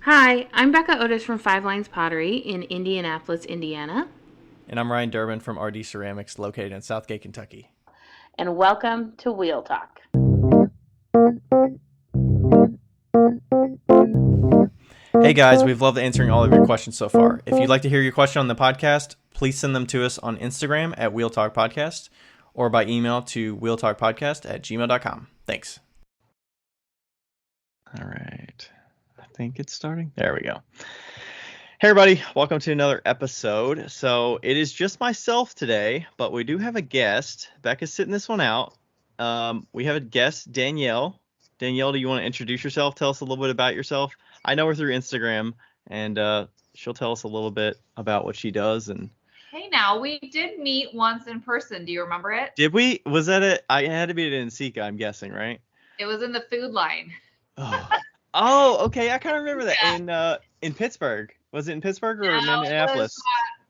Hi, I'm Becca Otis from Five Lines Pottery in Indianapolis, Indiana. And I'm Ryan Durbin from RD Ceramics, located in Southgate, Kentucky. And welcome to Wheel Talk. Hey guys, we've loved answering all of your questions so far. If you'd like to hear your question on the podcast, please send them to us on Instagram at Wheel Talk Podcast or by email to wheeltalkpodcast@gmail.com. Thanks. All right. I think it's starting. There we go. Hey everybody, welcome to another episode. So it is just myself today, but we do have a guest. Becca's sitting this one out. We have a guest, Danielle. Danielle, do you want to introduce yourself? Tell us a little bit about yourself. I know her through Instagram, and she'll tell us a little bit about what she does. And Hey, now we did meet once in person. Do you remember it? did we? Was that it? I had to be at Nsika, I'm guessing, right? It was in the food line. Oh, okay. I kind of remember that Yeah. in Pittsburgh. Was it in Pittsburgh No, or it was Minneapolis?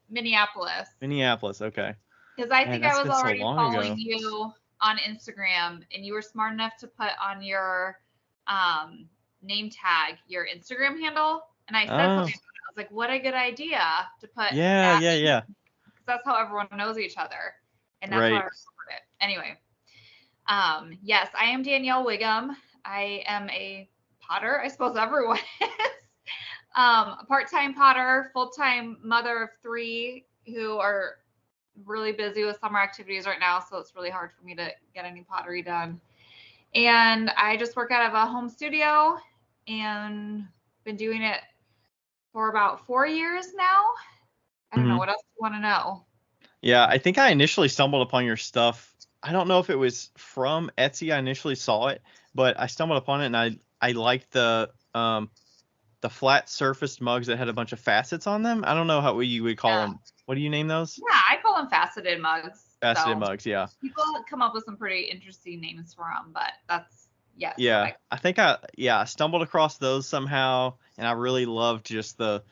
Minneapolis. Minneapolis. Okay. Because I Man, think I that's was been so already long following ago. you on Instagram, and you were smart enough to put on your name tag your Instagram handle. And I said Oh, something. I was like, "What a good idea to put yeah, that," yeah, yeah. because that's how everyone knows each other, and that's how I Right. remembered it. Anyway, yes, I am Danielle Whigham. I am a potter. I suppose everyone is. A part-time potter, full-time mother of three who are really busy with summer activities right now, so it's really hard for me to get any pottery done. And I just work out of a home studio and been doing it for about 4 years now. I don't know Hmm. what else you want to know. Yeah, I think I initially stumbled upon your stuff. I don't know if it was from Etsy. I initially saw it, but I stumbled upon it and I liked the flat surfaced mugs that had a bunch of facets on them. I don't know how you would call Yeah, them. What do you name those? yeah, I call them faceted mugs. Faceted So mugs, yeah. people come up with some pretty interesting names for them, but that's yes, what Yeah. I. I think I stumbled across those somehow and I really loved just the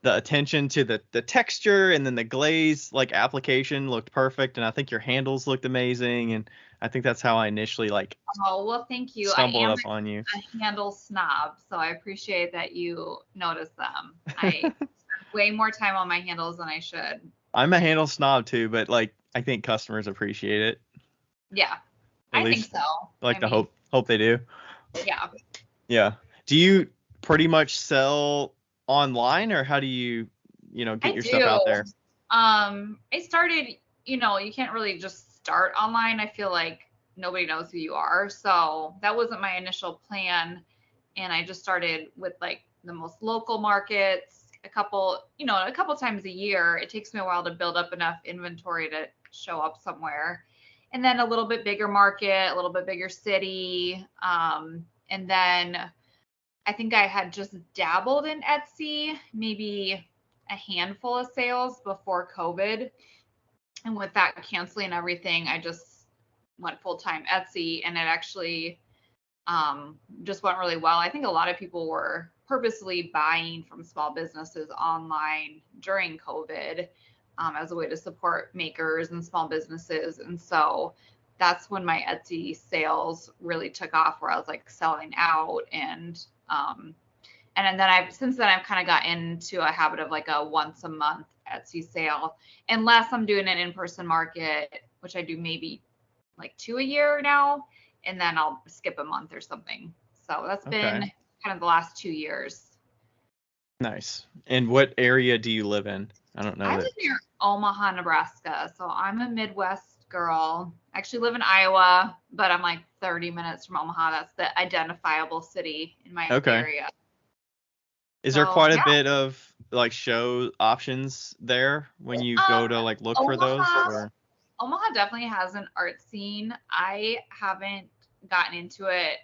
attention to the texture, and then the glaze like application looked perfect, and I think your handles looked amazing, and I think that's how I initially like Oh, well, thank you. I stumbled am up on you. a handle snob, so I appreciate that you notice them. I spend way more time on my handles than I should. I'm a handle snob too, but like I think customers appreciate it. Yeah, At I think least so. I I like to mean, hope they do. yeah. Yeah. Do you pretty much sell online, or how do you get I your stuff do. out there? I started, you can't really just start online. I feel like nobody knows who you are. So that wasn't my initial plan. And I just started with like the most local markets, a couple times a year. It takes me a while to build up enough inventory to show up somewhere. And then a little bit bigger market, a little bit bigger city. And then I think I had just dabbled in Etsy, maybe a handful of sales before COVID. And with that canceling everything, I just went full time Etsy, and it actually just went really well. I think a lot of people were purposely buying from small businesses online during COVID as a way to support makers and small businesses. And so that's when my Etsy sales really took off, where I was like selling out, um, and then I've since then I've kind of got into a habit of like a once a month Etsy sale, unless I'm doing an in-person market, which I do maybe like two a year now, and then I'll skip a month or something. So that's Okay. been kind of the last 2 years. Nice. And what area do you live in? I don't know I that. live near Omaha, Nebraska, so I'm a Midwest girl. I actually live in Iowa, but I'm like 30 minutes from Omaha. That's the identifiable city in my Okay. area. Is there So quite a yeah, bit of like show options there when you go um, to like look for those, Omaha or? Omaha definitely has an art scene. I haven't gotten into it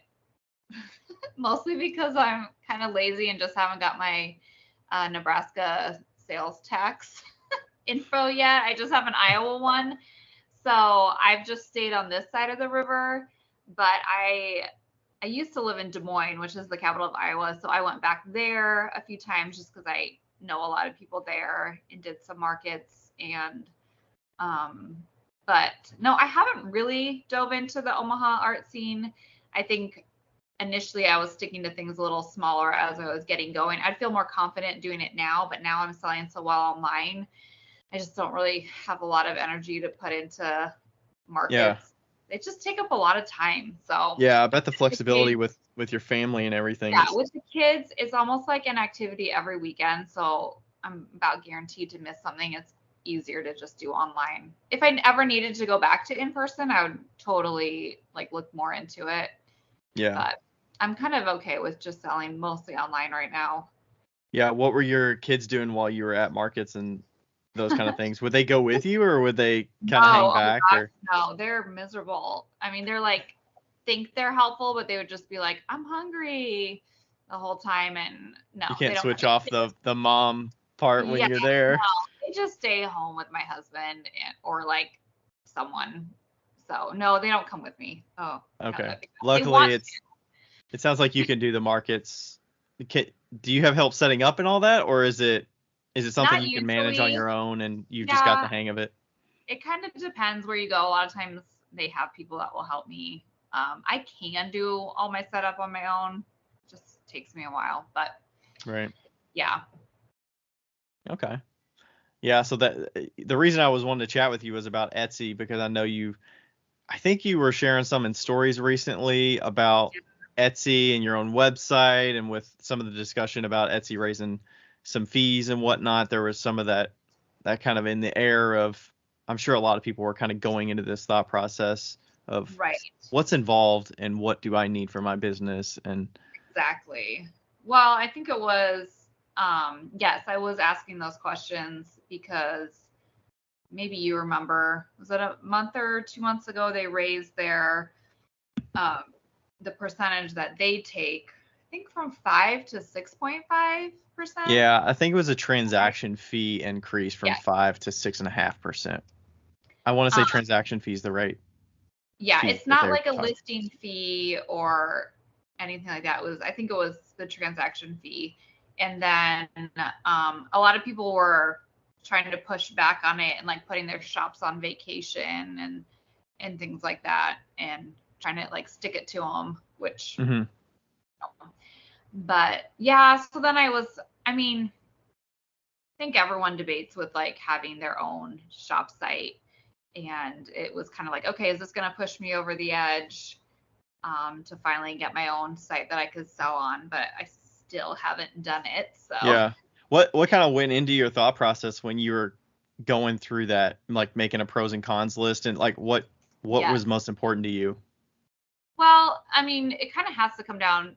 mostly because I'm kind of lazy and just haven't got my Nebraska sales tax info yet. I just have an Iowa one. So I've just stayed on this side of the river, but I used to live in Des Moines, which is the capital of Iowa. So I went back there a few times just because I know a lot of people there and did some markets. And um, but no, I haven't really dove into the Omaha art scene. I think initially I was sticking to things a little smaller as I was getting going. I'd feel more confident doing it now, but now I'm selling so well online. I just don't really have a lot of energy to put into Yeah. markets. They just take up a lot of time. So Yeah, I bet the the flexibility kids, with your family and everything yeah, is. with the kids, it's almost like an activity every weekend. So I'm about guaranteed to miss something. It's easier to just do online. If I ever needed to go back to in person, I would totally like look more into it. Yeah. But I'm kind of okay with just selling mostly online right now. Yeah, what were your kids doing while you were at markets and those kind of things? Would they go with you or would they kind of hang No, oh back gosh, or? no, they're miserable. I mean, they're like, think they're helpful, but they would just be like, I'm hungry the whole time. And no, You they can't don't, switch off they the just, the mom part when yeah, you're no, there. they just stay home with my husband or like someone. So no, they don't come with me. Oh, no, Okay. that'd be bad. They Luckily, want it sounds like you can do the markets. Can, do you have help setting up and all that, or is it to. something Not you can manage on usually. your own and you've just got the Yeah, hang of it? it kind of depends where you go. A lot of times they have people that will help me. I can do all my setup on my own. It just takes me a while, but Right. yeah. Okay. Yeah, so that the reason I was wanting to chat with you was about Etsy because I know I think you were sharing some in stories recently about Etsy and your own website, and with some of the discussion about Etsy raising some fees and whatnot, there was some of that kind of in the air of, I'm sure a lot of people were kind of going into this thought process of Right. what's involved and what do I need for my business. And Exactly. Well, I think it was, yes, I was asking those questions because maybe you remember, was it a month or 2 months ago, they raised um, the percentage that they take, I think from 5 to 6.5%. yeah, I think it was a transaction fee increase from Yeah. 5 to 6.5%. I want to say Um, transaction fee is the right yeah, fee it's that not they're like a talking. listing fee or anything like that. I think it was the transaction fee. And then a lot of people were trying to push back on it and like putting their shops on vacation and things like that and trying to like stick it to them, which, Hmm. but yeah, so then I mean, I think everyone debates with like having their own shop site. And it was kind of like, okay, is this going to push me over the edge to finally get my own site that I could sell on? But I still haven't done it. So, Yeah. What kind of went into your thought process when you were going through that, like making a pros and cons list, and like what yes. was most important to you? Well, I mean, it kind of has to come down,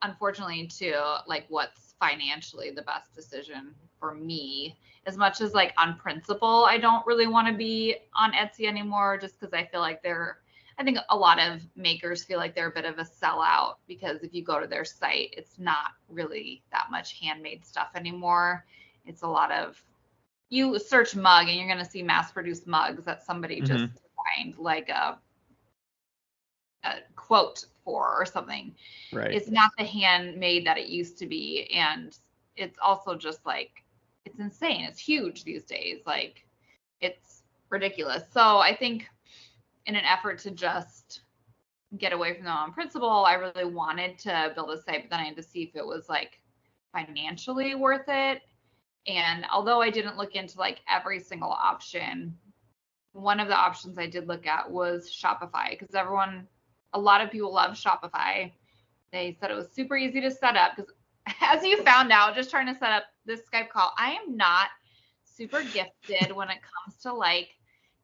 unfortunately, to like what's financially the best decision for me. As much as like on principle, I don't really want to be on Etsy anymore just because I feel like I think a lot of makers feel like they're a bit of a sellout because if you go to their site, it's not really that much handmade stuff anymore. It's a lot of, you search mug and you're going to see mass produced mugs that somebody just Hmm. designed like a quote for or something. Right. It's not the handmade that it used to be. And it's also just like, it's insane. It's huge these days. Like, it's ridiculous. So I think in an effort to just get away from them on principle, I really wanted to build a site, but then I had to see if it was like financially worth it. And although I didn't look into like every single option, one of the options I did look at was Shopify because a lot of people love Shopify. They said it was super easy to set up because, as you found out, just trying to set up this Skype call, I am not super gifted when it comes to like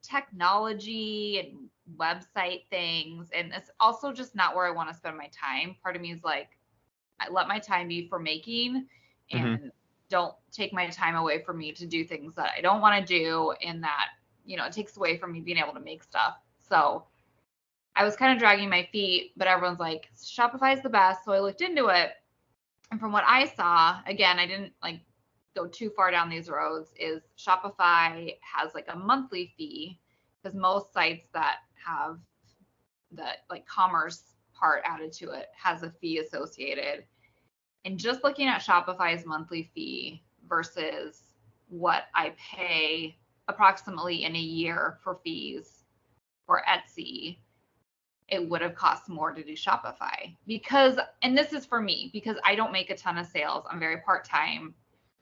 technology and website things. And it's also just not where I want to spend my time. Part of me is like, I let my time be for making Hmm. and don't take my time away from me to do things that I don't want to do and that, it takes away from me being able to make stuff. So I was kind of dragging my feet, but everyone's like, Shopify is the best. So I looked into it. And from what I saw, again, I didn't like go too far down these roads, is Shopify has like a monthly fee because most sites that have the like commerce part added to it has a fee associated. And just looking at Shopify's monthly fee versus what I pay approximately in a year for fees for Etsy, it would have cost more to do Shopify because, and this is for me, because I don't make a ton of sales. I'm very part-time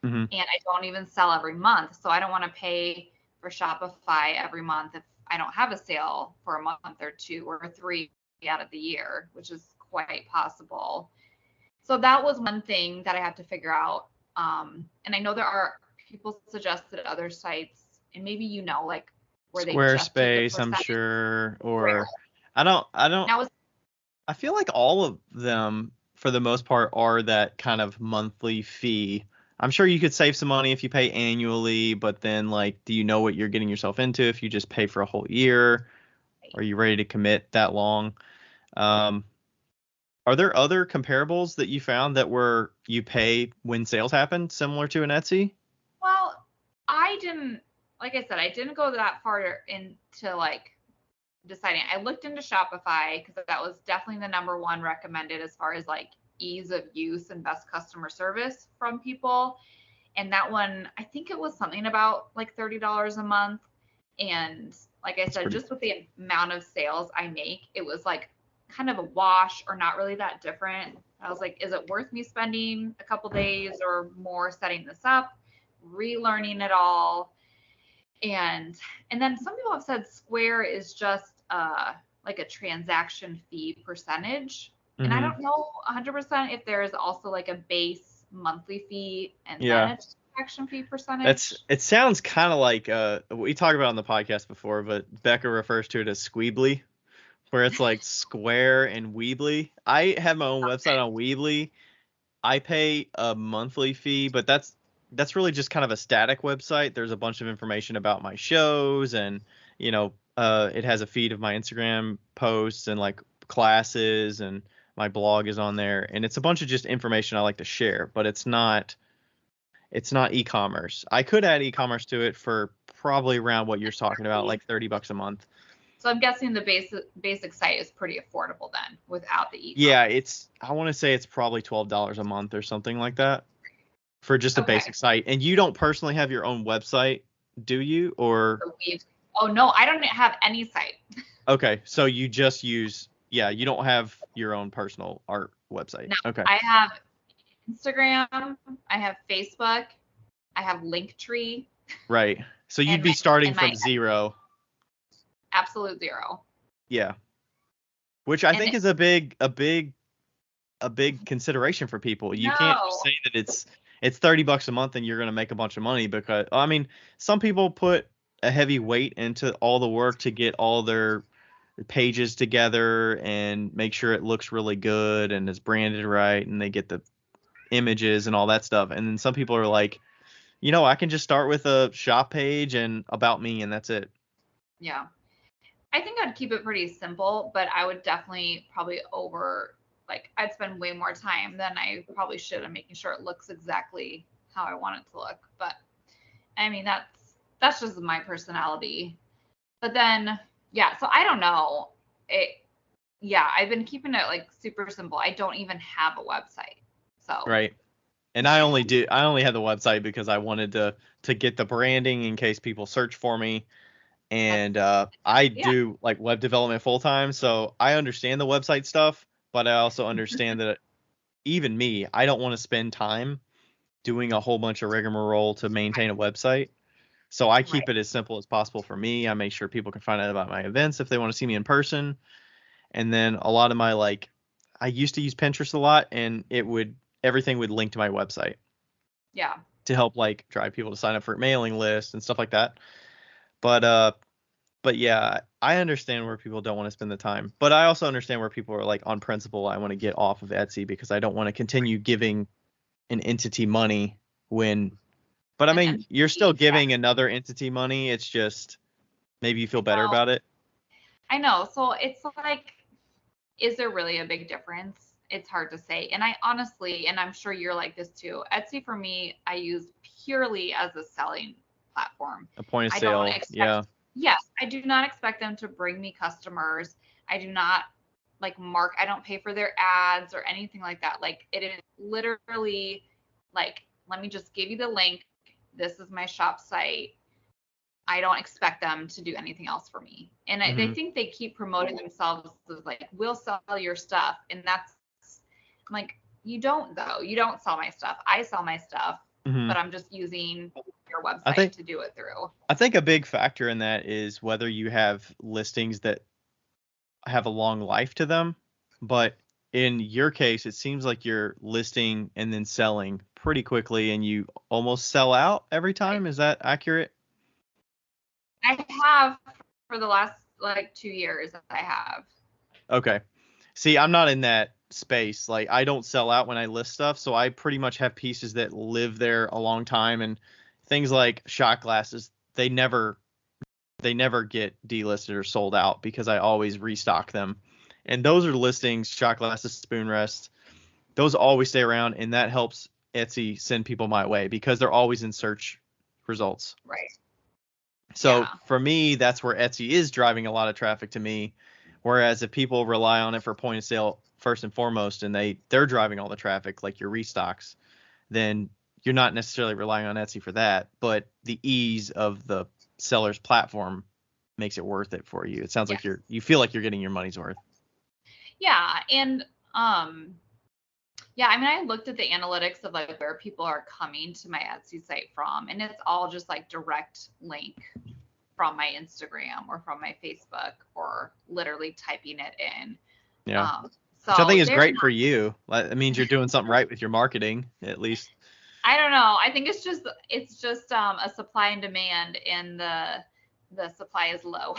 Mm-hmm. and I don't even sell every month. So I don't want to pay for Shopify every month if I don't have a sale for a month or 2 or 3 out of the year, which is quite possible. So that was one thing that I have to figure out. And I know there are people suggested other sites, and maybe like where they just take a Squarespace, I'm percentage. sure, Square. or I don't. That was I feel like all of them, for the most part, are that kind of monthly fee. I'm sure you could save some money if you pay annually, but then like, do you know what you're getting yourself into if you just pay for a whole year? Are you ready to commit that long? Um, are there other comparables that you found that were you pay when sales happen, similar to an Etsy? well, I didn't, like I said, I didn't go that far into like deciding. I looked into Shopify because that was definitely the number one recommended as far as like ease of use and best customer service from people. And that one, I think it was something about like $30 a month. And like I That's said, pretty. just with the amount of sales I make, it was like kind of a wash or not really that different. I was like, is it worth me spending a couple days or more setting this up, relearning it all? And then some people have said Square is just like a transaction fee percentage. And I Hmm. don't know 100% if there is also like a base monthly fee and then Yeah. a transaction fee percentage. It sounds kind of like we talked about it on the podcast before, but Becca refers to it as Squeebly, where it's like Square and Weebly. I have my own website on Weebly. I pay a monthly fee, but that's really just kind of a static website. There's a bunch of information about my shows, and it has a feed of my Instagram posts and like classes, and my blog is on there, and it's a bunch of just information I like to share, but it's not e-commerce. I could add e-commerce to it for probably around what you're talking about, like $30 a month. So I'm guessing the basic site is pretty affordable then without the Yeah, e-commerce. I want to say it's probably $12 a month or something like that for just a Okay. basic site. And you don't personally have your own website, do you? Or So oh no, I don't have any site. okay, so you just use, yeah, you don't have your own personal art website. No, Okay. I have Instagram, I have Facebook, I have Linktree, Right. So you'd and be starting my from zero. absolute zero. Yeah. Which I And think is a big consideration for people. You can't just no, say that it's $30 a month and you're going to make a bunch of money, because I mean, some people put a heavy weight into all the work to get all their pages together and make sure it looks really good and is branded right, and they get the images and all that stuff. And then some people are like, I can just start with a shop page and about me, and that's it. yeah. I think I'd keep it pretty simple, but I would definitely probably I'd spend way more time than I probably should on making sure it looks exactly how I want it to look. But I mean, that's just my personality. But then, yeah, so I don't know. Yeah, I've been keeping it like super simple. I don't even have a website. So, Right. And I only had the website because I wanted to get the branding in case people search for me. that's, And I yeah, do like web development full time, so I understand the website stuff, but I also understand that even me, I don't want to spend time doing a whole bunch of rigmarole to maintain a website. So I keep right. it as simple as possible for me. I make sure people can find out about my events if they want to see me in person. And then a lot of my I used to use Pinterest a lot, and everything would link to my website Yeah. to help like drive people to sign up for mailing lists and stuff like that. But yeah, I understand where people don't want to spend the time, but I also understand where people are like, on principle, I want to get off of Etsy because I don't want to continue giving an entity money when, but I And mean, you're still yeah, giving another entity money. It's just maybe you I feel better know. about it. I know. So it's like, is there really a big difference? It's hard to say. And I honestly, and I'm sure you're like this too, Etsy for me, I use purely as a selling platform. A point of I don't sale. expect, Yeah. yes, I do not expect them to bring me customers. I do not I don't pay for their ads or anything like that. Like it is literally like, let me just give you the link. This is my shop site. I don't expect them to do anything else for me. And they think they keep promoting themselves as like, we'll sell your stuff. And that's, I'm like, you don't though. You don't sell my stuff. I sell my stuff, but I'm just using your website to do it through. I think a big factor in that is whether you have listings that have a long life to them. But in your case, it seems like you're listing and then selling pretty quickly and you almost sell out every time. Is that accurate? I have for the last like 2 years. I have. Okay. See, I'm not in that space. Like, I don't sell out when I list stuff, so I pretty much have pieces that live there a long time. And things like shot glasses, they never get delisted or sold out because I always restock them. And those are listings, shot glasses, spoon rest. Those always stay around, and that helps Etsy send people my way because they're always in search results. Right. So for me, that's where Etsy is driving a lot of traffic to me. Whereas if people rely on it for point of sale first and foremost, and they're driving all the traffic, like your restocks, then you're not necessarily relying on Etsy for that. But the ease of the seller's platform makes it worth it for you. It sounds like you feel like you're getting your money's worth. Yeah, and I mean, I looked at the analytics of like where people are coming to my Etsy site from, and it's all just like direct link from my Instagram or from my Facebook or literally typing it in. Yeah. So Which I think is great for you. That means you're doing something right with your marketing, at least. I don't know. I think it's just a supply and demand, and the supply is low.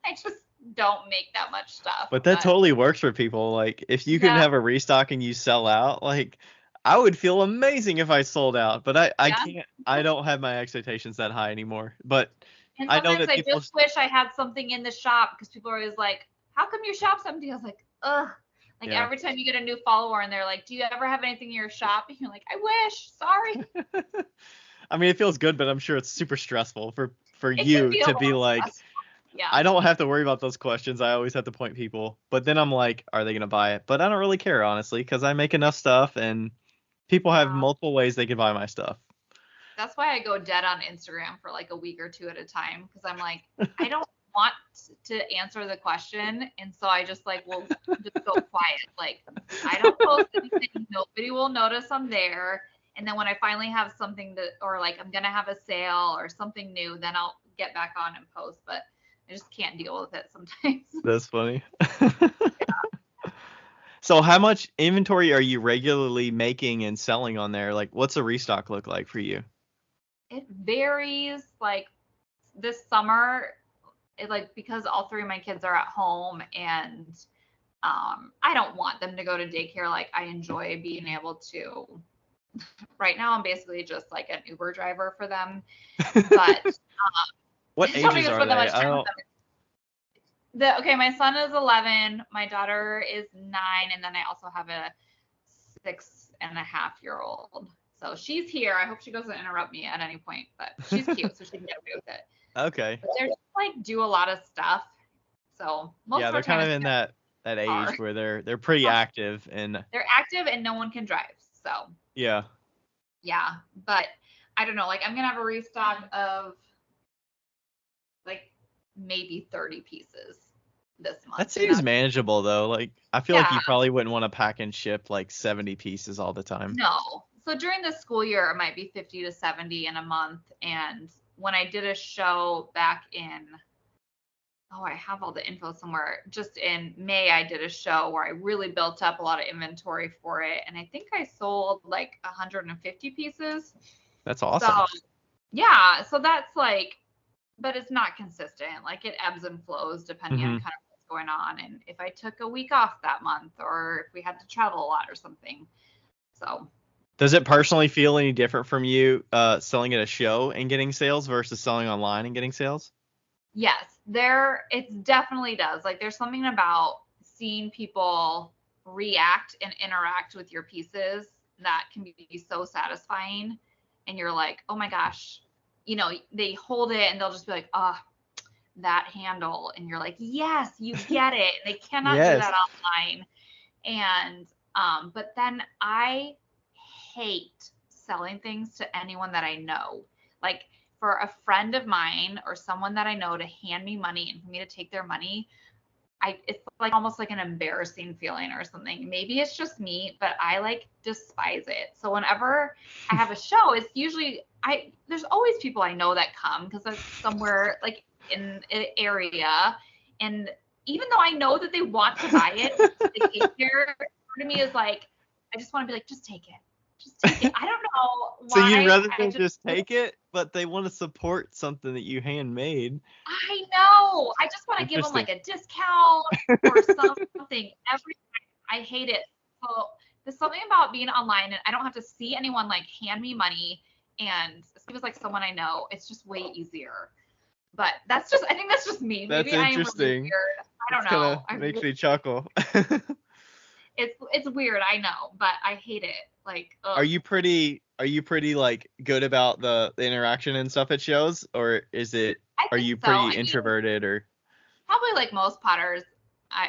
I just don't make that much stuff. But that totally works for people. Like, if you can have a restock and you sell out, like, I would feel amazing if I sold out. But I can't. I don't have my expectations that high anymore. But and I know that I just wish I had something in the shop because people are always like, "How come your shop's empty?" I was like, "Ugh." Like every time you get a new follower and they're like, "Do you ever have anything in your shop?" And you're like, "I wish. Sorry." I mean, it feels good, but I'm sure it's super stressful for you to be like, I don't have to worry about those questions. I always have to point people. But then I'm like, are they going to buy it? But I don't really care, honestly, because I make enough stuff and people have multiple ways they can buy my stuff. That's why I go dead on Instagram for like a week or two at a time, because I'm like, I don't want to answer the question. And so I just like, will just go quiet. Like, I don't post anything. Nobody will notice I'm there. And then when I finally have something or like I'm going to have a sale or something new, then I'll get back on and post. But I just can't deal with it sometimes. That's funny. So how much inventory are you regularly making and selling on there? Like, what's a restock look like for you? It varies. Like this summer, because all three of my kids are at home and I don't want them to go to daycare. Like I enjoy being able to. Right now, I'm basically just like an Uber driver for them. But what ages are they? Okay, my son is 11, my daughter is 9, and then I also have a 6.5-year-old. So she's here. I hope she doesn't interrupt me at any point, but she's cute, so she can get away with it. Okay. But they're just like do a lot of stuff. So most of they're kind of in that age where they're pretty active and they're active and no one can drive. So yeah, but I don't know. Like I'm gonna have a restock of like maybe 30 pieces this month. That seems manageable though. Like I feel like you probably wouldn't want to pack and ship like 70 pieces all the time. No. So during the school year, it might be 50 to 70 in a month. And when I did a show back in, I have all the info somewhere. Just in May, I did a show where I really built up a lot of inventory for it. And I think I sold like 150 pieces. That's awesome. So, so that's like, but it's not consistent. Like it ebbs and flows depending on kind of what's going on. And if I took a week off that month or if we had to travel a lot or something. So. Does it personally feel any different from you selling at a show and getting sales versus selling online and getting sales? Yes, it definitely does. Like there's something about seeing people react and interact with your pieces that can be so satisfying. And you're like, oh my gosh, they hold it and they'll just be like, that handle. And you're like, yes, you get it. And they cannot do that online. And, but then I hate selling things to anyone that I know. Like for a friend of mine or someone that I know to hand me money and for me to take their money, it's like almost like an embarrassing feeling or something. Maybe it's just me, but I like despise it. So whenever I have a show, it's usually there's always people I know that come because it's somewhere like in an area, and even though I know that they want to buy it, they take care. Part of me is like, I just want to be like, just take it. Just take it. I don't know So why. you'd rather than just take it, but they want to support something that you handmade. I know. I just want to give them like a discount or something. I hate it. So there's something about being online and I don't have to see anyone like hand me money, and it was like someone I know. It's just way easier. But I think that's just me. That's Maybe I am interesting. really weird. I don't know. It makes me chuckle. It's weird, I know, but I hate it. Like, ugh. Are you pretty like good about the interaction and stuff at shows, or are you pretty introverted? Or probably like most potters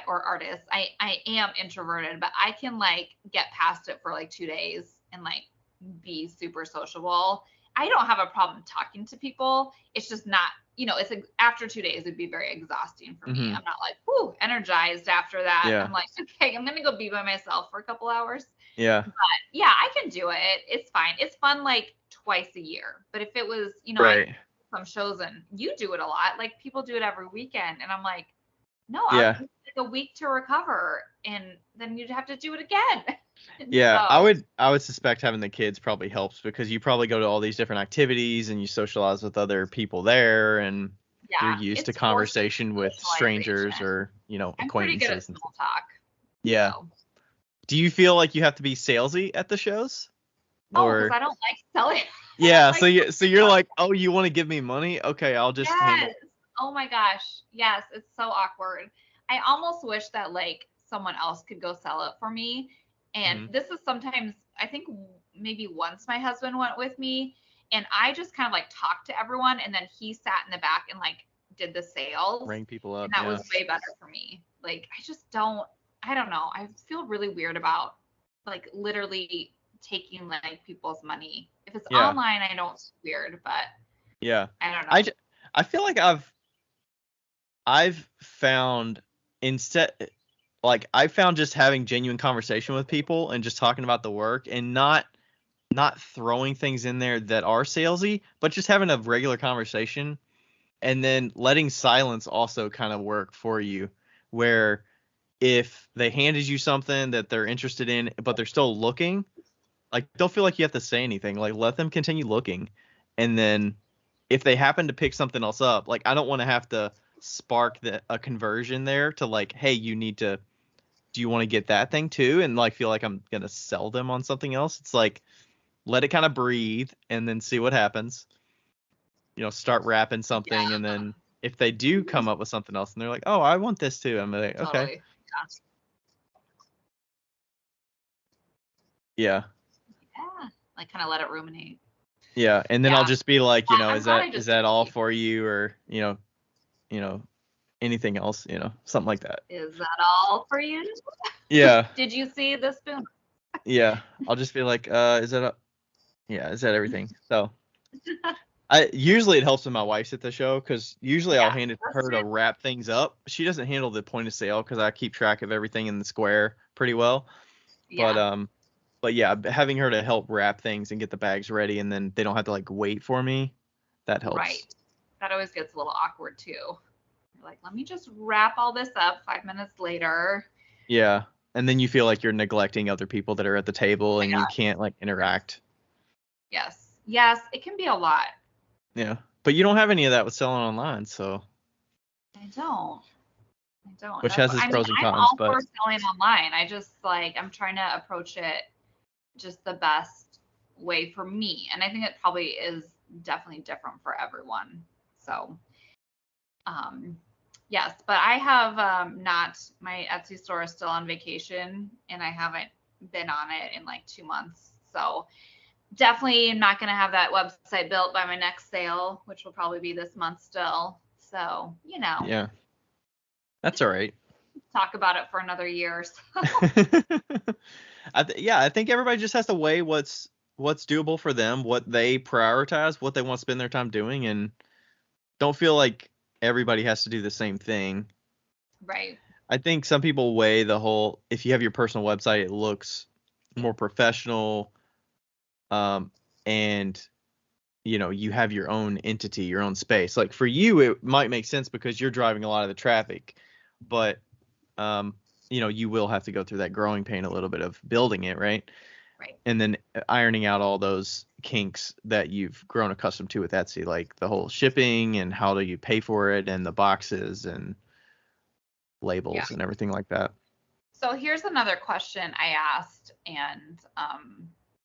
or artists, I am introverted, but I can like get past it for like 2 days and like be super sociable. I don't have a problem talking to people. It's just not, it's after 2 days, it'd be very exhausting for me. I'm not like, whoo, energized after that. Yeah. I'm like, okay, I'm going to go be by myself for a couple hours. Yeah. But yeah, I can do it. It's fine. It's fun like twice a year. But if it was, right. some shows and you do it a lot, like people do it every weekend. And I'm like, no, yeah. I'll take a week to recover and then you'd have to do it again. Yeah, I would suspect having the kids probably helps because you probably go to all these different activities and you socialize with other people there, and you're used to conversation with strangers or acquaintances. I'm pretty good at small talk. Yeah. So. Do you feel like you have to be salesy at the shows? Because I don't like selling. Yeah, so you're like, oh, you want to give me money? Okay, I'll just. Yes. Oh my gosh. Yes, it's so awkward. I almost wish that like someone else could go sell it for me. And this is sometimes, I think maybe once my husband went with me and I just kind of like talked to everyone and then he sat in the back and like did the sales. Rang people up. And that was way better for me. Like, I don't know. I feel really weird about like literally taking like people's money. If it's online, I know it's weird, but yeah, I don't know. I feel like I've found just having genuine conversation with people and just talking about the work and not throwing things in there that are salesy, but just having a regular conversation and then letting silence also kind of work for you, where if they handed you something that they're interested in, but they're still looking, like don't feel like you have to say anything, like let them continue looking. And then if they happen to pick something else up, like I don't want to have to spark a conversion there to like, hey, do you want to get that thing too? And like feel like I'm going to sell them on something else. It's like, let it kind of breathe and then see what happens. Start wrapping something. And then if they do come up with something else and they're like, oh, I want this too. I'm like, okay. Totally. Yeah. Yeah. Like kind of let it ruminate. Yeah. And then I'll just be like, is that all for you? Or, anything else, something like that. Is that all for you? Yeah. Did you see the spoon? Yeah. I'll just be like, is that everything? So usually it helps when my wife's at the show, because usually I'll hand it to her to wrap things up. She doesn't handle the point of sale because I keep track of everything in the square pretty well. Yeah. But yeah, having her to help wrap things and get the bags ready, and then they don't have to like wait for me, that helps. Right. That always gets a little awkward too. Like, let me just wrap all this up 5 minutes later. Yeah. And then you feel like you're neglecting other people that are at the table and you can't like interact. Yes. Yes. It can be a lot. Yeah. But you don't have any of that with selling online, so. I don't. Which has its pros and cons. I'm all for selling online. I just I'm trying to approach it just the best way for me. And I think it probably is definitely different for everyone. So, yes, but I have my Etsy store is still on vacation and I haven't been on it in like 2 months. So definitely not going to have that website built by my next sale, which will probably be this month still. So, Yeah. That's all right. Talk about it for another year or so. I think everybody just has to weigh what's what's doable for them, what they prioritize, what they want to spend their time doing, and don't feel like everybody has to do the same thing. Right. I think some people weigh the whole, if you have your personal website, it looks more professional, and you have your own entity, your own space. Like for you, it might make sense because you're driving a lot of the traffic, but you will have to go through that growing pain a little bit of building it, right? Right. And then ironing out all those kinks that you've grown accustomed to with Etsy, like the whole shipping and how do you pay for it and the boxes and Yeah. labels and everything like that. So here's another question I asked, and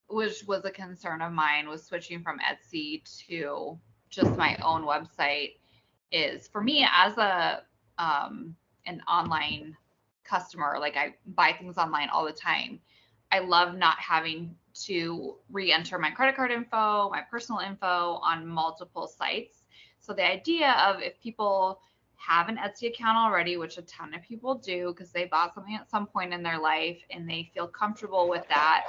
which was a concern of mine, was switching from Etsy to just my own website. Is for me as an online customer, like I buy things online all the time. I love not having to re-enter my credit card info, my personal info on multiple sites. So the idea of, if people have an Etsy account already, which a ton of people do because they bought something at some point in their life and they feel comfortable with that.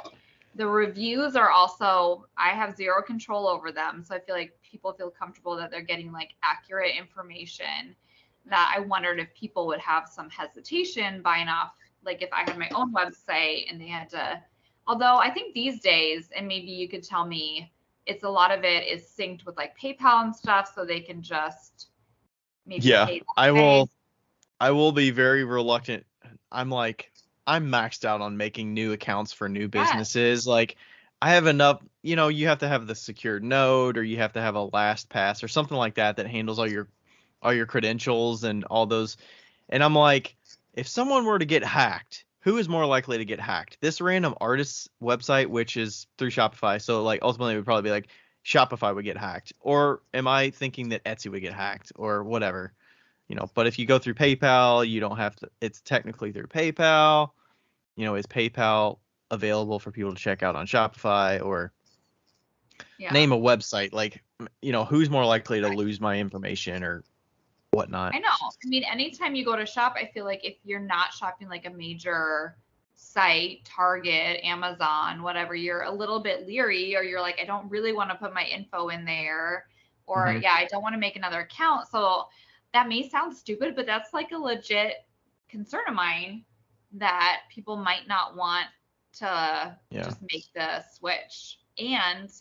The reviews are also, I have zero control over them. So I feel like people feel comfortable that they're getting like accurate information, that I wondered if people would have some hesitation buying off, like if I had my own website and they had to, although I think these days, and maybe you could tell me, it's a lot of it is synced with like PayPal and stuff, so they can just maybe Yeah, pay I that way. will be very reluctant. I'm maxed out on making new accounts for new Yes. businesses. Like I have enough, you have to have the secured node or you have to have a LastPass or something like that that handles all your credentials and all those. And I'm like, if someone were to get hacked, who is more likely to get hacked? This random artist's website, which is through Shopify. So like ultimately it would probably be like Shopify would get hacked. Or am I thinking that Etsy would get hacked or whatever? But if you go through PayPal, you don't have to, it's technically through PayPal. Is PayPal available for people to check out on Shopify or Yeah. name a website? Like, who's more likely to lose my information or whatnot? I know. I mean, anytime you go to shop, I feel like if you're not shopping like a major site, Target, Amazon, whatever, you're a little bit leery, or you're like, I don't really want to put my info in there, or Hmm. yeah, I don't want to make another account. So that may sound stupid, but that's like a legit concern of mine, that people might not want to Yeah. just make the switch. And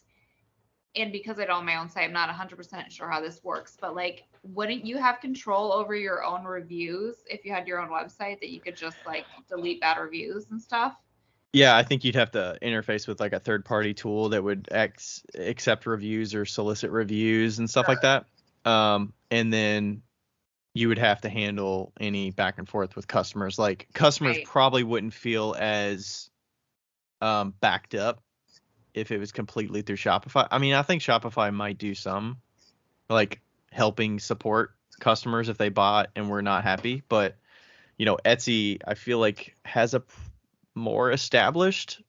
because I don't own my own site, I'm not 100% sure how this works, but like, wouldn't you have control over your own reviews if you had your own website, that you could just like delete bad reviews and stuff? Yeah, I think you'd have to interface with like a third party tool that would accept reviews or solicit reviews and stuff like Sure. that. And then you would have to handle any back and forth with customers. Like customers Right. probably wouldn't feel as backed up if it was completely through Shopify. I mean, I think Shopify might do some like helping support customers if they bought and were not happy, but Etsy I feel like has a more established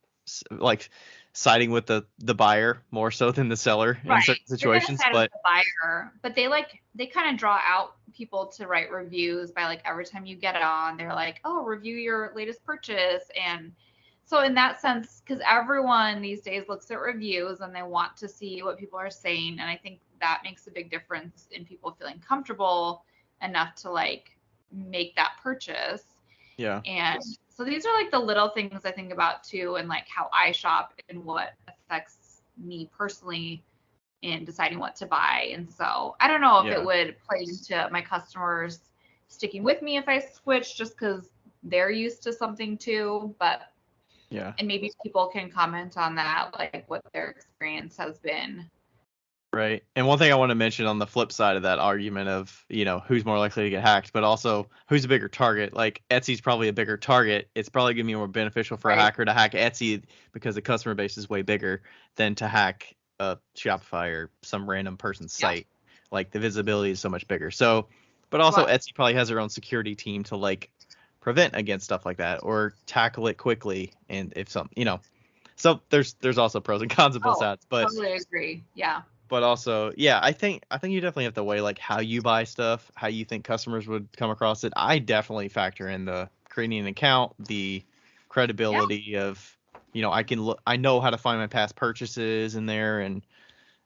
like siding with the buyer more so than the seller in Right. certain You're gonna situations. side with But the buyer, but they kind of draw out people to write reviews by like every time you get it on, they're like, oh, review your latest purchase. And so in that sense, because everyone these days looks at reviews and they want to see what people are saying, and I think that makes a big difference in people feeling comfortable enough to like make that purchase. yeah, And so these are like the little things I think about too, and like how I shop and what affects me personally in deciding what to buy. And so I don't know if it yeah, would play into my customers sticking with me if I switch, just because they're used to something too. But, yeah. and maybe people can comment on that, like what their experience has been. Right. And one thing I want to mention on the flip side of that argument of, who's more likely to get hacked, but also who's a bigger target. Like Etsy's probably a bigger target. It's probably going to be more beneficial for a Right. hacker to hack Etsy because the customer base is way bigger than to hack a Shopify or some random person's Yeah. site. Like the visibility is so much bigger. So, but also Well, Etsy probably has their own security team to like prevent against stuff like that or tackle it quickly. And if some, so there's also pros and cons of both oh, sides, but totally agree. Yeah. also, yeah, I think you definitely have to weigh like how you buy stuff, how you think customers would come across it. I definitely factor in the creating an account, the Yeah. credibility of I can look, I know how to find my past purchases in there, and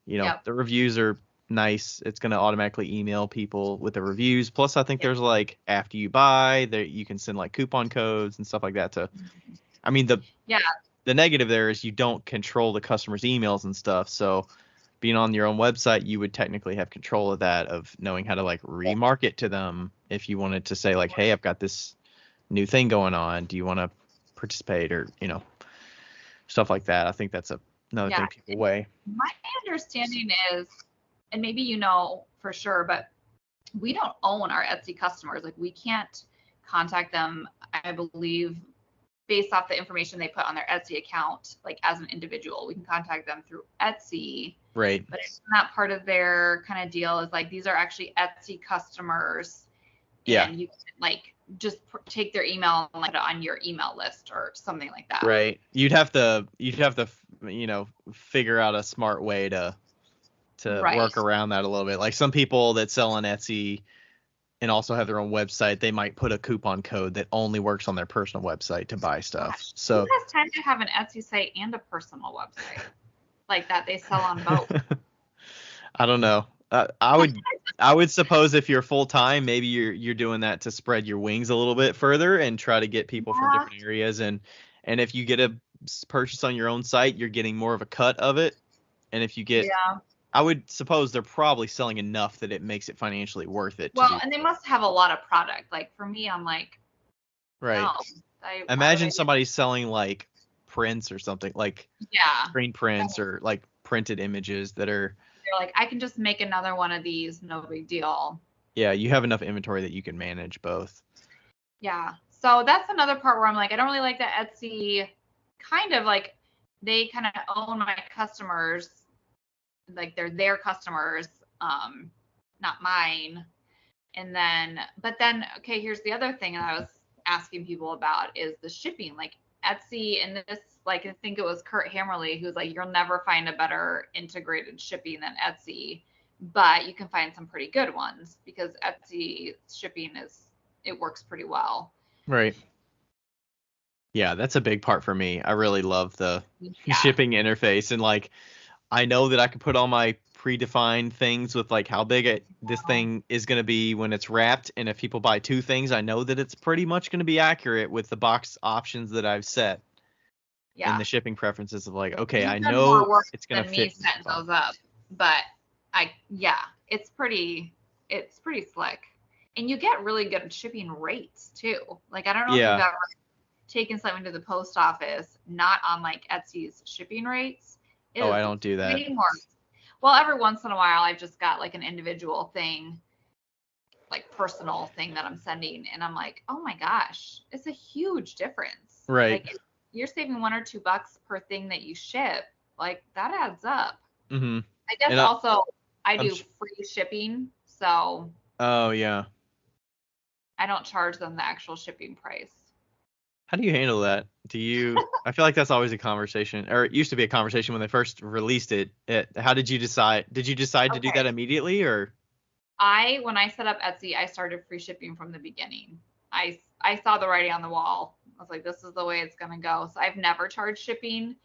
Yep. the reviews are nice. It's going to automatically email people with the reviews. Plus, I think Yep. there's like after you buy, there you can send like coupon codes and stuff like that to. I mean, Yeah. the negative there is you don't control the customer's emails and stuff. So being on your own website, you would technically have control of that, of knowing how to like remarket to them if you wanted to say like, hey, I've got this new thing going on. Do you want to participate, or stuff like that? I think that's another Yeah. thing people weigh. My understanding is, and maybe you know for sure, but we don't own our Etsy customers. Like we can't contact them, I believe, based off the information they put on their Etsy account, like as an individual. We can contact them through Etsy, Right. but it's not part of their kind of deal. Is like these are actually Etsy customers, and Yeah. you can like just take their email and like put it on your email list or something like that. Right. You'd have to figure out a smart way to Right. work around that a little bit. Like some people that sell on Etsy and also have their own website, they might put a coupon code that only works on their personal website to buy stuff. So who has time to have an Etsy site and a personal website like that? They sell on both. I don't know. I would suppose if you're full time, maybe you're doing that to spread your wings a little bit further and try to get people from different areas. And if you get a purchase on your own site, you're getting more of a cut of it. And if you get, Yeah. I would suppose they're probably selling enough that it makes it financially worth it. Well, and they must have a lot of product. Like for me, I'm like, right. no. Imagine somebody selling like prints or something, like screen prints or like printed images that are. They're like, I can just make another one of these, no big deal. Yeah, you have enough inventory that you can manage both. Yeah. So that's another part where I'm like, I don't really like that Etsy kind of like they kind of own my customers. Like they're their customers, not mine. And then, but then, okay, here's the other thing that I was asking people about is the shipping. Like Etsy, and this, like, I think it was Kurt Hammerly who's like, you'll never find a better integrated shipping than Etsy, but you can find some pretty good ones because Etsy shipping it works pretty well. Right. Yeah, that's a big part for me. I really love the shipping interface, and like I know that I can put all my predefined things with like how big this thing is going to be when it's wrapped, and if people buy 2 things, I know that it's pretty much going to be accurate with the box options that I've set. And the shipping preferences of like, okay, I know it's going to fit. Setting those up, but it's pretty slick, and you get really good shipping rates too. Like I don't know if you've ever taken something to the post office not on like Etsy's shipping rates. I don't do that. Well, every once in a while, I've just got like an individual thing, like personal thing that I'm sending, and I'm like, oh my gosh, it's a huge difference. Right. Like you're saving $1 or $2 per thing that you ship. Like that adds up. Mm-hmm. I guess also I do free shipping, so. Oh yeah. I don't charge them the actual shipping price. How do you handle that? I feel like that's always a conversation, or it used to be a conversation when they first released it. How did you decide? Did you decide to do that immediately, or? When I set up Etsy, I started free shipping from the beginning. I saw the writing on the wall. I was like, this is the way it's going to go. So I've never charged shipping,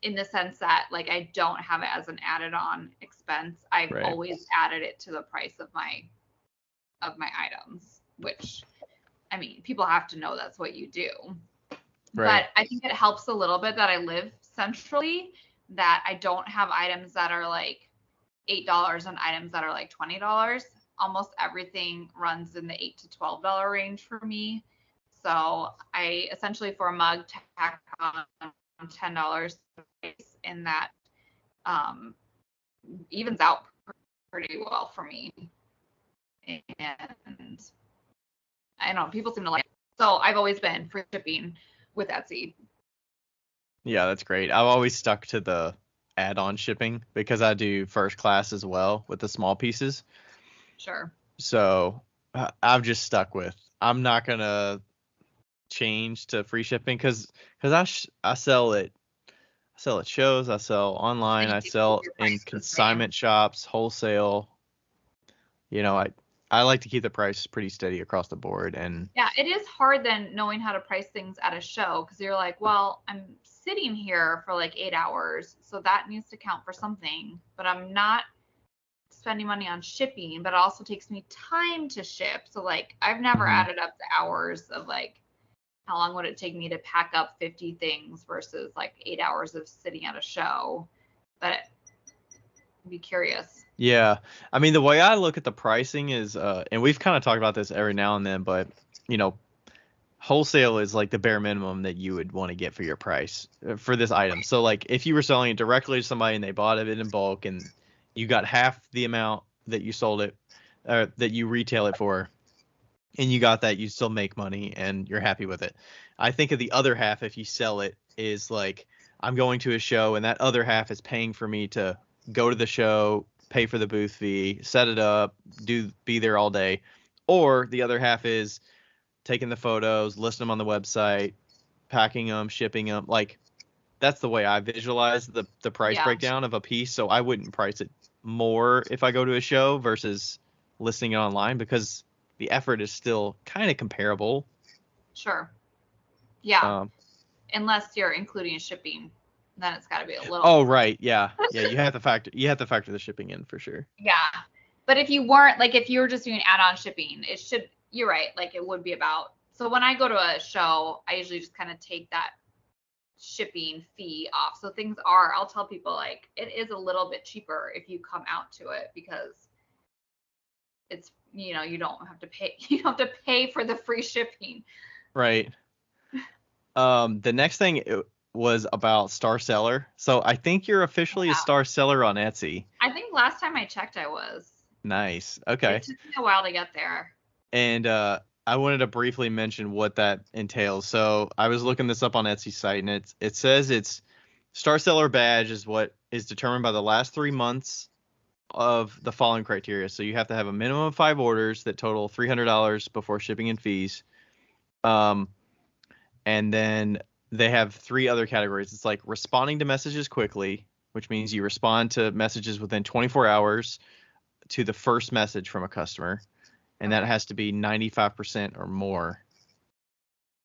in the sense that like I don't have it as an added on expense. I've always added it to the price of my items, which, I mean, people have to know that's what you do. But I think it helps a little bit that I live centrally, that I don't have items that are like $8 and items that are like $20. Almost everything runs in the $8 to $12 range for me. So I essentially, for a mug, tack on $10 in that, evens out pretty well for me. And I don't know, people seem to like it. So I've always been free shipping with Etsy. Yeah, that's great. I've always stuck to the add-on shipping because I do first class as well with the small pieces. Sure. So I've just stuck with, I'm not going to change to free shipping because I sell at shows, I sell online, I sell in consignment shops, wholesale. I like to keep the price pretty steady across the board. And Yeah, it is hard then knowing how to price things at a show because you're like, well, I'm sitting here for like 8 hours, so that needs to count for something, but I'm not spending money on shipping, but it also takes me time to ship. So like I've never Mhm. added up the hours of like how long would it take me to pack up 50 things versus like 8 hours of sitting at a show. But I'd be curious. Yeah. I mean, the way I look at the pricing is, and we've kind of talked about this every now and then, but you know, wholesale is like the bare minimum that you would want to get for your price for this item. So like if you were selling it directly to somebody and they bought it in bulk and you got half the amount that you sold it, that you retail it for, and you got that, you still make money and you're happy with it. I think of the other half, if you sell it, is like I'm going to a show and that other half is paying for me to go to the show, pay for the booth fee, set it up, be there all day. Or the other half is taking the photos, listing them on the website, packing them, shipping them. Like that's the way I visualize the price Yeah, breakdown of a piece. So I wouldn't price it more if I go to a show versus listing it online because the effort is still kind of comparable. sure. Yeah, Um, unless you're including shipping, then it's got to be a little oh more. right, yeah, yeah. You have to factor the shipping in for sure. Yeah. But if you weren't like if you were just doing add-on shipping, it should you're right, like it would be about. So when I go to a show, I usually just kind of take that shipping fee off. So things are, I'll tell people like it is a little bit cheaper if you come out to it because it's you don't have to pay you don't have to pay for the free shipping. Right. The next thing was about Star Seller. So I think you're officially a Yeah. Star Seller on Etsy. I think last time I checked I was. Nice. It Okay. took me a while to get there. And I wanted to briefly mention what that entails. So I was looking this up on Etsy site, and it says it's Star Seller badge is what is determined by the last 3 months of the following criteria. So you have to have a minimum of 5 orders that total $300 before shipping and fees. Um, and then they have 3 other categories. It's like responding to messages quickly, which means you respond to messages within 24 hours to the first message from a customer, and that Okay. has to be 95% or more.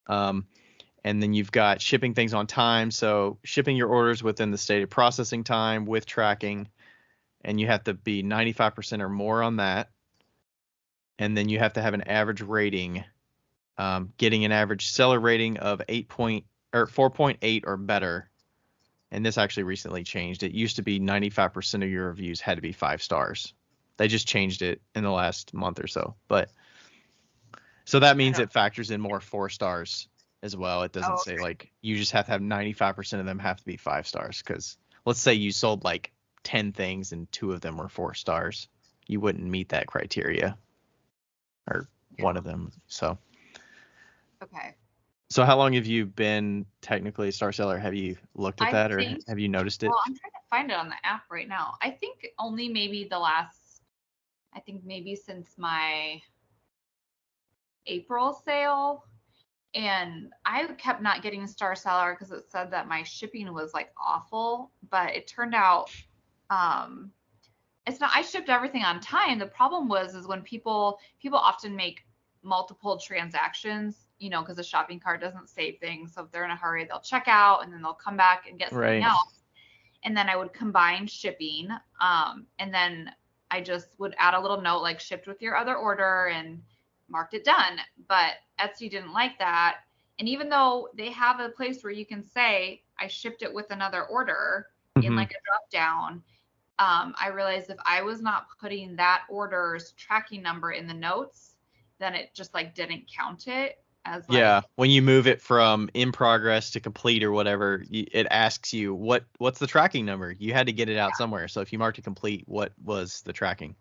Um, and then you've got shipping things on time, so shipping your orders within the stated processing time with tracking, and you have to be 95% or more on that. And then you have to have an average rating, getting an average seller rating of 4.8 or better. And this actually recently changed. It used to be 95% of your reviews had to be 5 stars. They just changed it in the last month or so. But so that I means don't it factors in more 4 stars as well. It doesn't oh, say like you just have to have 95% of them have to be 5 stars. Because let's say you sold like 10 things and 2 of them were 4 stars. You wouldn't meet that criteria or yeah. one of them. Okay. So how long have you been technically a star seller? Have you looked at I that or think have you noticed it? well, I'm trying to find it on the app right now. I think only maybe I think maybe since my April sale. And I kept not getting Star Seller because it said that my shipping was like awful. But it turned out um, it's not. I shipped everything on time. The problem is when people often make multiple transactions, because the shopping cart doesn't save things. So if they're in a hurry, they'll check out and then they'll come back and get something Right. else. And then I would combine shipping. And then I just would add a little note like shipped with your other order and marked it done. But Etsy didn't like that. And even though they have a place where you can say I shipped it with another order in Hmm. like a drop down, I realized if I was not putting that order's tracking number in the notes, then it just like didn't count it as Yeah, like when you move it from in progress to complete or whatever, it asks you what's the tracking number. You had to get it out somewhere. So if you marked it complete, what was the tracking?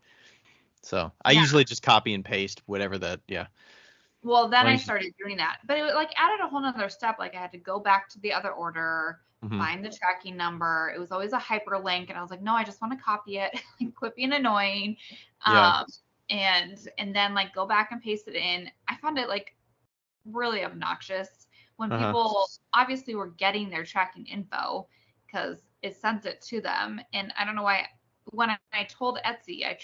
So I yeah. usually just copy and paste whatever yeah. Well, then I Long started doing that, but it like added a whole nother step. Like I had to go back to the other order, hmm find the tracking number. It was always a hyperlink, and I was like, no, I just want to copy it. Like, quit being annoying. Yeah. Um, and then like go back and paste it in. I found it like really obnoxious when Uh-huh. people obviously were getting their tracking info because it sent it to them, and I don't know why when I told Etsy, I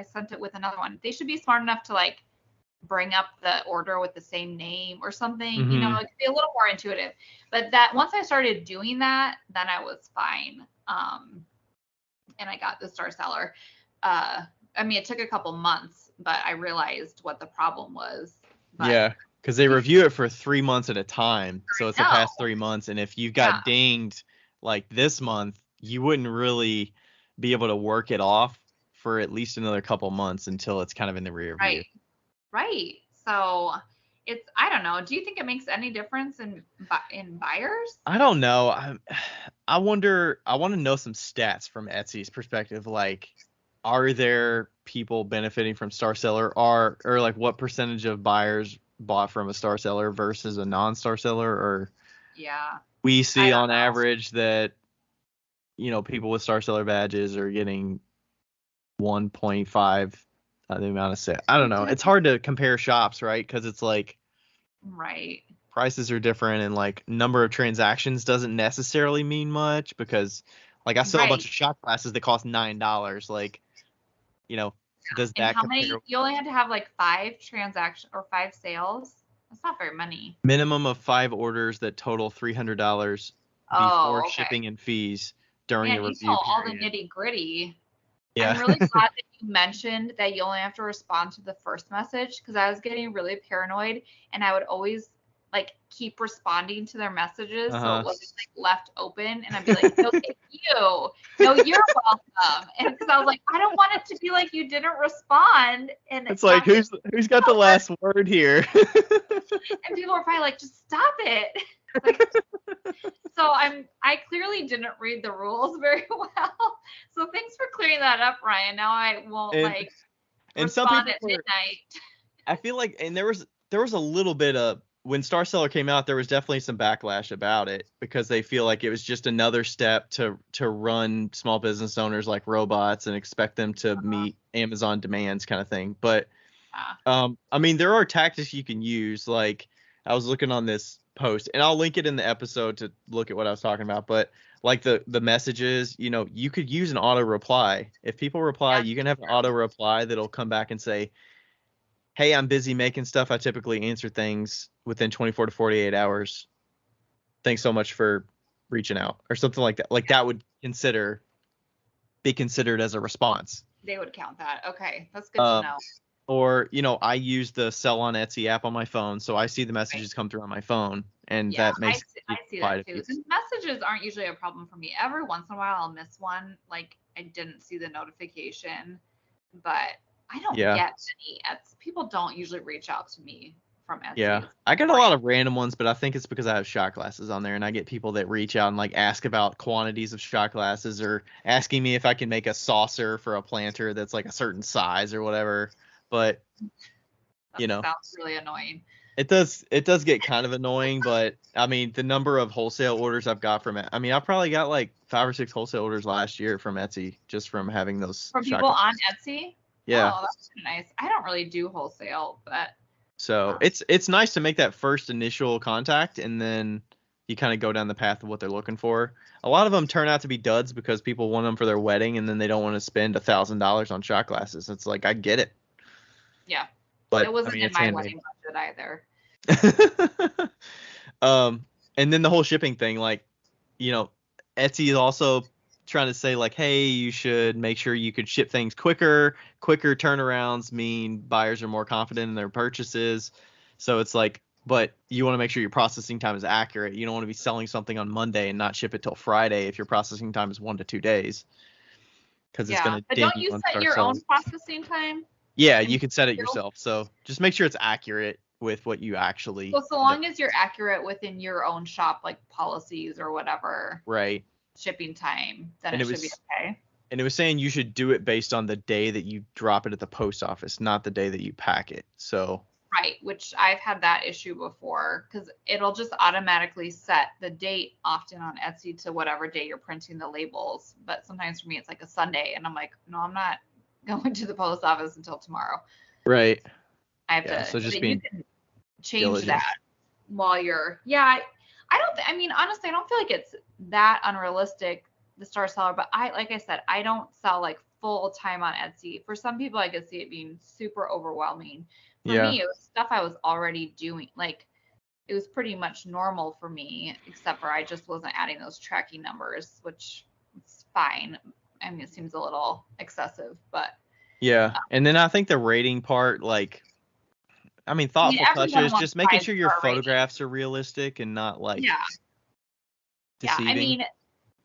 sent it with another one. They should be smart enough to like bring up the order with the same name or something, you know, Mhm. like be a little more intuitive. But that once I started doing that, then I was fine. And I got the Star Seller. I mean, it took a couple months, but I realized what the problem was. But Yeah, because they review it for 3 months at a time, so it's the no, past 3 months. And if you yeah, got dinged like this month, you wouldn't really be able to work it off for at least another couple months until it's kind of in the rear view. right, right. So I don't know. Do you think it makes any difference in buyers? I don't know. I wonder. I want to know some stats from Etsy's perspective. Like, are there people benefiting from Star Seller, or like what percentage of buyers bought from a Star Seller versus a non-Star Seller? Or Yeah, we I see don't on know. average that people with Star Seller badges are getting 1.5 the amount of sale. I don't know. It's hard to compare shops, right? Because it's like Right, prices are different, and like number of transactions doesn't necessarily mean much, because like I sell a bunch right. of shot glasses that cost $9. Like, you know, does And that how compare? many? You only had to have like 5 transactions or 5 sales. That's not very many. Minimum of 5 orders that total $300 before Oh, okay. shipping and fees during Man, a you know review all the period. nitty gritty. I'm Yeah. really glad that you mentioned that you only have to respond to the first message, because I was getting really paranoid and I would always like keep responding to their messages so it Uh-huh. wasn't like left open, and I'd be like, no, thank you. No, you're welcome. And because I was like, I don't want it to be like you didn't respond and It's like not get who's got the last word here? and people were probably like, just stop it. Like, so I clearly didn't read the rules very well. So thanks for clearing that up, Ryan. Now I won't and like and some respond people at were, midnight. I feel like, and there was a little bit of, when Star Seller came out, there was definitely some backlash about it, because they feel like it was just another step to run small business owners like robots and expect them to meet Amazon demands, kind of thing. But Yeah. I mean, there are tactics you can use. Like, I was looking on this post, and I'll link it in the episode to look at what I was talking about. But like the messages, you could use an auto reply. If people reply, That's you can have an true. auto reply that'll come back and say, "Hey, I'm busy making stuff. I typically answer things within 24 to 48 hours. Thanks so much for reaching out," or something like that. Like, that would be considered as a response. They would count that. Okay, that's good to Um, know. or I use the Sell on Etsy app on my phone, so I see the Right. messages come through on my phone, and Yeah, that I makes see, I it see apply that to too. people. And messages aren't usually a problem for me. Every once in a while, I'll miss one. Like I didn't see the notification, but I don't Yeah, get any. People don't usually reach out to me from Etsy. yeah. It's I get a boring. lot of random ones, but I think it's because I have shot glasses on there, and I get people that reach out and like ask about quantities of shot glasses, or asking me if I can make a saucer for a planter that's like a certain size or whatever. But That you know, sounds really annoying. it does get kind of annoying. But I mean, the number of wholesale orders I've got from it, I mean, I probably got like 5 or 6 wholesale orders last year from Etsy, just from having those From shot people glasses. on Etsy? Yeah. Oh, that's nice. I don't really do wholesale, but So um, it's nice to make that first initial contact, and then you kind of go down the path of what they're looking for. A lot of them turn out to be duds, because people want them for their wedding, and then they don't want to spend $1,000 on shot glasses. It's like, I get it, yeah, it but I wasn't mean, in it's my handmade. wedding budget either. And then the whole shipping thing, like, you know, Etsy is also trying to say like, hey, you should make sure you could ship things quicker. Quicker turnarounds mean buyers are more confident in their purchases. So it's like, but you want to make sure your processing time is accurate. You don't want to be selling something on Monday and not ship it till Friday if your processing time is 1 to 2 days, because it's Yeah, going to but ding don't you you on set Star your Seller. own processing time? Yeah, And you can set it you? yourself. So just make sure it's accurate with what you actually So end up. long as you're accurate within your own shop, like policies or whatever Right. shipping time, then And it it should be was okay. and it was saying you should do it based on the day that you drop it at the post office, not the day that you pack it. So, Right, which I've had that issue before because it'll just automatically set the date often on Etsy to whatever day you're printing the labels. But sometimes for me, it's like a Sunday, and I'm like, no, I'm not going to the post office until tomorrow. right. I have Yeah. to, So just but you being can change diligent. that while you're, yeah. I don't, I mean, honestly, I don't feel like it's that unrealistic, the Star Seller, but like I said, I don't sell like full time on Etsy. For some people, I could see it being super overwhelming. For Yeah. me, it was stuff I was already doing. Like, it was pretty much normal for me, except for I just wasn't adding those tracking numbers, which is fine. I mean, it seems a little excessive, but Yeah. And then I think the rating part, like, I mean, I mean, thoughtful everyone touches, wants just making sure your 5-star rating. photographs are realistic and not like Yeah. Yeah. I deceiving. mean,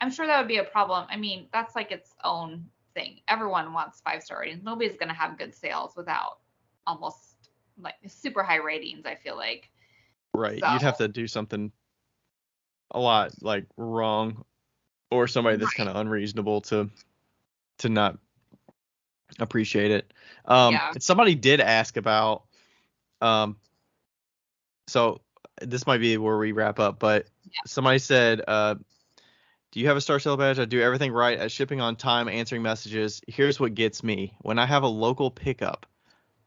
I'm sure that would be a problem. I mean, that's like its own thing. Everyone wants 5-star ratings. Nobody's going to have good sales without almost like super high ratings, I feel like. Right. So, You'd have to do something a lot like wrong, or somebody that's kind of unreasonable to not appreciate it. yeah. Somebody did ask about so this might be where we wrap up, but somebody said, do you have a Star Seller badge? I do everything right at shipping on time, answering messages. Here's what gets me. When I have a local pickup,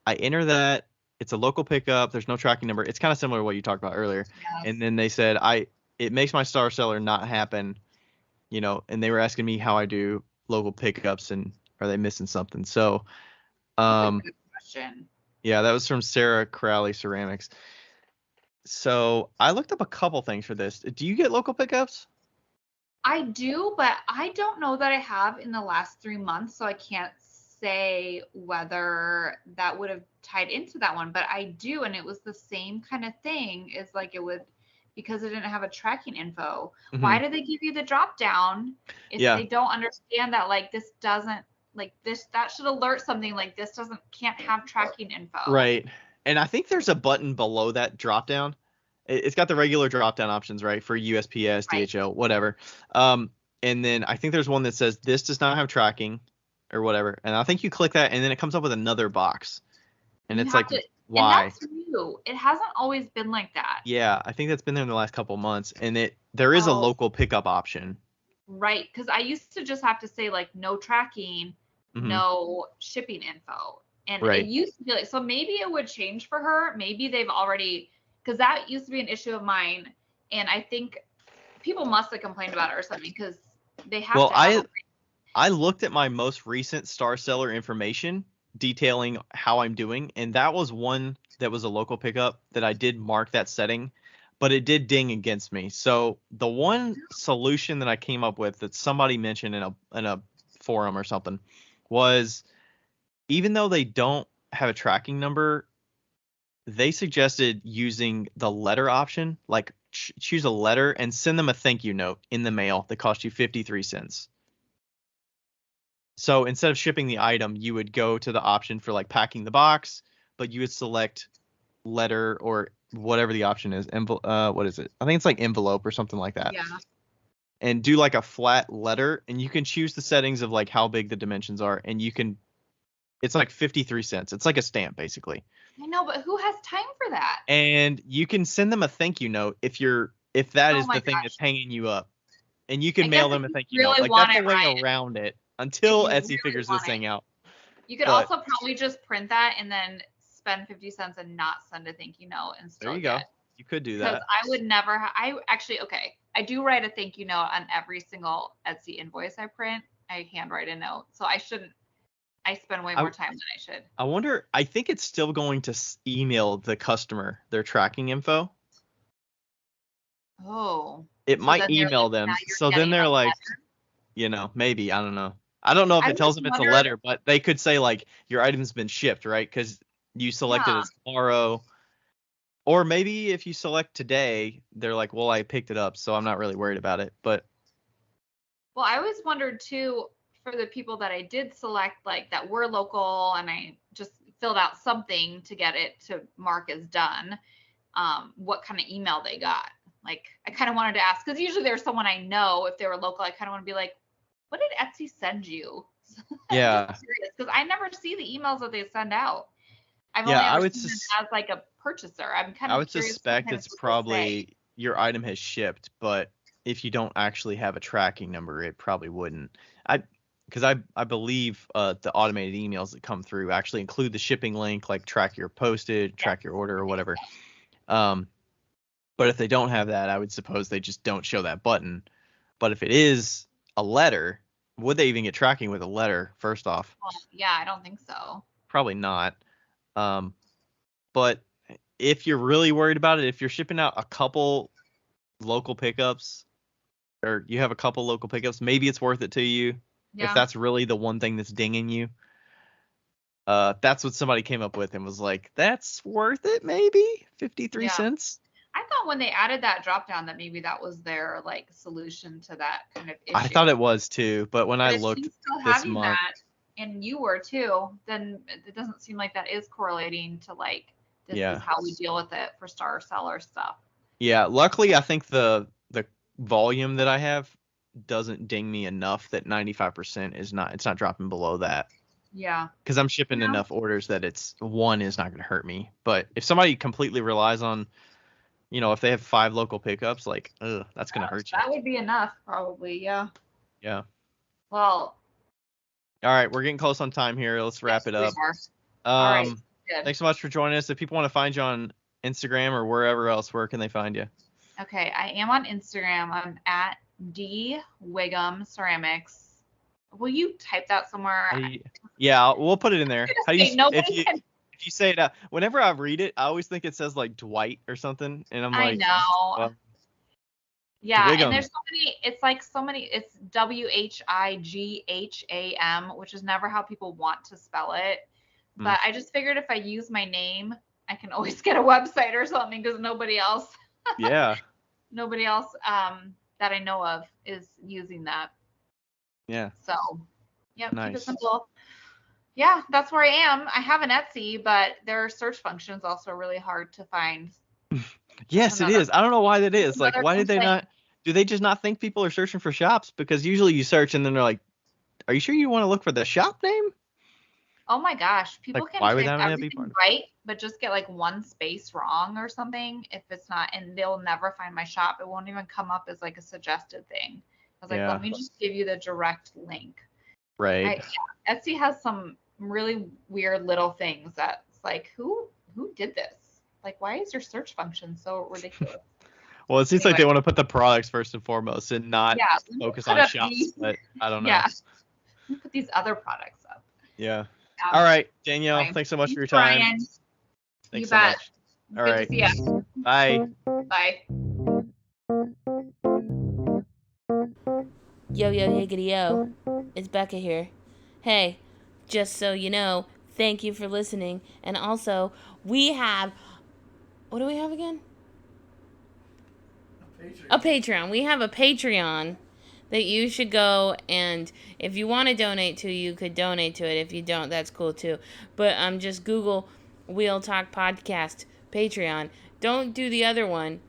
I enter that. It's a local pickup. There's no tracking number. It's kind of similar to what you talked about earlier. Yes. And then they said, it makes my Star Seller not happen, and they were asking me how I do local pickups and are they missing something? So, That's a good question. yeah, that was from Sarah Crowley Ceramics. So I looked up a couple things for this. Do you get local pickups? I do, but I don't know that I have in the last 3 months, so I can't say whether that would have tied into that one, but I do, and it was the same kind of thing. Is like it would, because it didn't have a tracking info. Why do they give you the drop down if they don't understand that like this doesn't like this, that should alert something like this can't have tracking info. Right. And I think there's a button below that drop down. It's got the regular drop down options, right, for USPS, DHL, whatever. And then I think there's one that says this does not have tracking or whatever. And I think you click that and then it comes up with another box. And it's like, why? And that's new. It hasn't always been like that. Yeah, I think that's been there in the last couple of months. And there is a local pickup option. Right. Because I used to just have to say like no tracking, no shipping info. And it used to be like, so maybe it would change for her. Maybe they've already, because that used to be an issue of mine. And I think people must have complained about it or something because they have to. I looked at my most recent Star Seller information detailing how I'm doing, and that was one that was a local pickup that I did mark that setting, but it did ding against me. So the one solution that I came up with that somebody mentioned in a forum or something was, even though they don't have a tracking number, they suggested using the letter option, like choose a letter and send them a thank you note in the mail that cost you 53 cents. So instead of shipping the item, you would go to the option for like packing the box, but you would select letter or whatever the option is. What is it? I think it's like envelope or something like that. Yeah. And do like a flat letter, and you can choose the settings of like how big the dimensions are, and it's like 53 cents. It's like a stamp basically. I know, but who has time for that? And you can send them a thank you note if that is the thing that's hanging you up. And you can mail them a thank you note. Like that's a way around it until Etsy figures this thing out. You could also probably just print that and then spend 50 cents and not send a thank you note and still There you go. You could do that. Because I would never I do write a thank you note on every single Etsy invoice I print. I handwrite a note. So I spend way more time than I should. I wonder, I think it's still going to email the customer their tracking info. Oh. It might email them. So then they're like, maybe, I don't know. I don't know if it tells them it's a letter, but they could say like your item's been shipped, right? Because you selected it tomorrow. Or maybe if you select today, they're like, well, I picked it up, so I'm not really worried about it. But well, I always wondered too, for the people that I did select, like that were local, and I just filled out something to get it to mark as done, what kind of email they got. Like, I kind of wanted to ask, because usually there's someone I know, if they were local, I kind of want to be like, what did Etsy send you? Yeah. Because I never see the emails that they send out. I've only ever seen them as like a purchaser. I'm kind of I would suspect it's probably your item has shipped, but if you don't actually have a tracking number, it probably wouldn't. Because I believe the automated emails that come through actually include the shipping link, like track your postage, track your order or whatever. But if they don't have that, I would suppose they just don't show that button. But if it is a letter, would they even get tracking with a letter? First off, Yeah, I don't think so. probably not. But if you're really worried about it, if you're shipping out a couple local pickups, or you have a couple local pickups, maybe it's worth it to you. Yeah. If that's really the one thing that's dinging you. That's what somebody came up with and was like, that's worth it, maybe 53 cents. I thought when they added that drop down that maybe that was their like solution to that kind of issue. I thought it was too, but when I looked still this having month, that, and you were too, then it doesn't seem like that is correlating to like this is how we deal with it for star seller stuff. Yeah, luckily I think the volume that I have doesn't ding me enough that 95% it's not dropping below that. Yeah. Because I'm shipping enough orders that it's one is not going to hurt me. But if somebody completely relies on, if they have 5 local pickups, like, that's going to hurt you. That would be enough, probably. Yeah. Yeah. Well. All right, we're getting close on time here. Let's wrap it up. All right. Good. Thanks so much for joining us. If people want to find you on Instagram or wherever else, where can they find you? Okay, I am on Instagram. I'm at D Whigham Ceramics. Will you type that somewhere? Yeah, we'll put it in there. If you say it out, whenever I read it, I always think it says like Dwight or something, and I'm like, I know. Well, yeah, Whigham. And there's so many. It's like so many. It's Whigham, which is never how people want to spell it. But I just figured if I use my name, I can always get a website or something because nobody else. Nobody else that I know of is using that. Yeah. So, yeah, nice. Keep it simple. Yeah, that's where I am. I have an Etsy, but their search function is also really hard to find. Yes, it is. I don't know why that is. Like, why did they not? Do they just not think people are searching for shops? Because usually you search and then they're like, "Are you sure you want to look for the shop name?" Oh my gosh, people can type everything right, but just get like one space wrong or something if it's not, and they'll never find my shop. It won't even come up as like a suggested thing. I was like, let me just give you the direct link. Right. Etsy has some really weird little things that's like, who did this? Like, why is your search function so ridiculous? Well, it seems like they want to put the products first and foremost and not focus on shops, but I don't know. Yeah. Put these other products up. Yeah. All right, Danielle, thanks so much for your time. Brian. Thanks so much. All right. Good to see you. Bye. Bye. Yo, yiggity yo. It's Becca here. Hey, just so you know, thank you for listening. And also, we have... What do we have again? A Patreon. We have a Patreon that you should go, and if you want to donate to, you could donate to it. If you don't, that's cool too. But just Google Wheel Talk Podcast Patreon. Don't do the other one,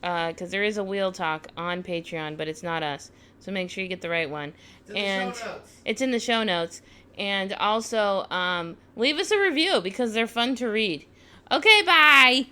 because there is a Wheel Talk on Patreon, but it's not us. So make sure you get the right one. It's in the show notes. And also, leave us a review because they're fun to read. Okay, bye!